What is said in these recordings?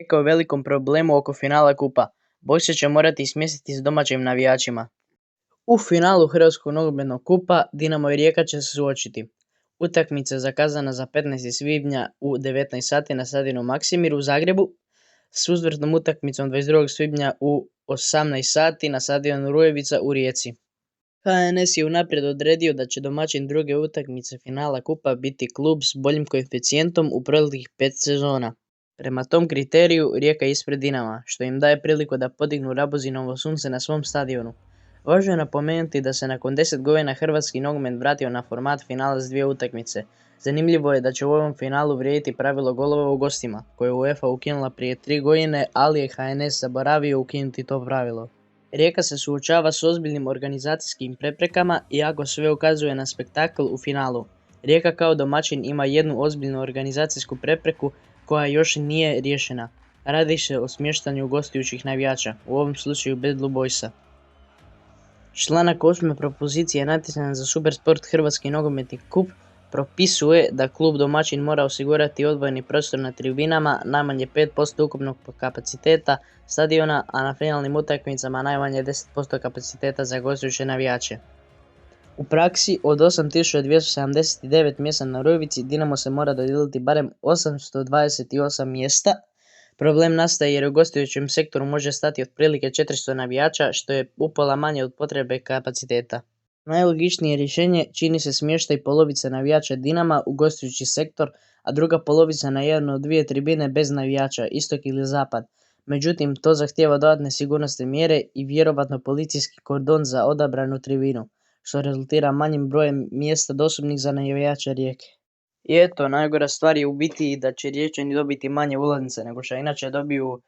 Rijeka je u velikom problemu oko finala kupa. Boj se će morati smjestiti s domaćim navijačima. U finalu Hrvatskog nogometnog kupa Dinamo i Rijeka će se suočiti. Utakmica je zakazana za 15. svibnja u 19 sati na stadionu Maksimir u Zagrebu, s uzvratnom utakmicom 22. svibnja u 18 sati na stadionu Rujevica u Rijeci. HNS je unaprijed odredio da će domaćin druge utakmice finala kupa biti klub s boljim koeficijentom u proteklih 5 sezona. Prema tom kriteriju Rijeka je ispred Dinama, što im daje priliku da podignu Rabuzinovo sunce na svom stadionu. Važno je napomenuti da se nakon 10 godina hrvatski nogomet vratio na format finala s dvije utakmice. Zanimljivo je da će u ovom finalu vrijediti pravilo golova u gostima, koje je UEFA ukinula prije 3 godine, ali je HNS zaboravio ukinuti to pravilo. Rijeka se suočava s ozbiljnim organizacijskim preprekama, iako sve ukazuje na spektakl u finalu. Rijeka kao domaćin ima jednu ozbiljnu organizacijsku prepreku koja još nije riješena. Radi se o smještanju gostujućih navijača, u ovom slučaju Bad Blue Boysa. Članak 8. propozicije natjecanja za Supersport Hrvatski nogometni kup propisuje da klub domaćin mora osigurati odvojeni prostor na tribinama najmanje 5% ukupnog kapaciteta stadiona, a na finalnim utakmicama najmanje 10% kapaciteta za gostujuće navijače. U praksi, od 8279 mjesta na Rujevici, Dinamo se mora dodijeliti barem 828 mjesta. Problem nastaje jer u gostujućem sektoru može stati otprilike 400 navijača, što je upola manje od potrebe kapaciteta. Najlogičnije rješenje čini se smještaj polovice navijača Dinama u gostujući sektor, a druga polovica na jednu od dvije tribine bez navijača, istok ili zapad. Međutim, to zahtijeva dodatne sigurnosne mjere i vjerovatno policijski kordon za odabranu tribinu, što rezultira manjim brojem mjesta dostupnih za navijača Rijeke. I eto, najgora stvar je u biti da će Riječani dobiti manje ulaznice nego što inače dobiju,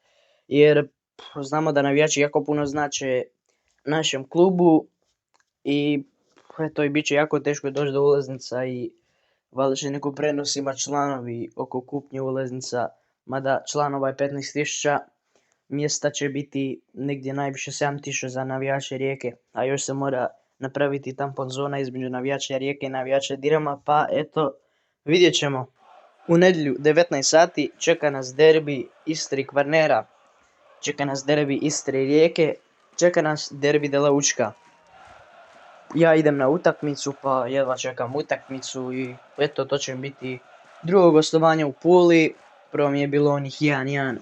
jer znamo da navijači jako puno znače našem klubu i eto, i bit će jako teško doći do ulaznica i valjda će neku prenos ima članovi oko kupnje ulaznica, mada članova je 15.000, mjesta će biti negdje najviše 7.000 za navijače Rijeke, a još se mora napraviti tampon zona između navijača Rijeke i navijača Dinama, pa eto, vidjet ćemo. U nedjelju 19 sati čeka nas derbi Istre i Kvarnera, čeka nas derbi Istre i Rijeke, čeka nas derbi Dela Učka. Ja idem na utakmicu, pa jedva čekam utakmicu i eto, to će biti drugo gostovanje u Puli. Prvo mi je bilo onih 1-1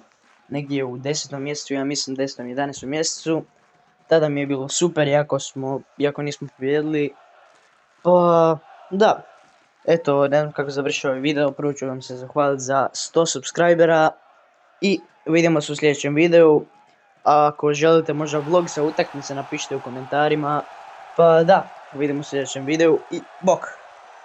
negdje u 10. mjesecu, ja mislim 10. 11. mjesecu. Tada mi je bilo super, iako nismo pobijedili. Pa da, eto, ne znam kako završio ovaj video, prvo ću vam se zahvaliti za 100 subscribera i vidimo se u sljedećem videu. A ako želite možda vlog sa utakmice, napišite u komentarima. Pa da, vidimo se u sljedećem videu i bok!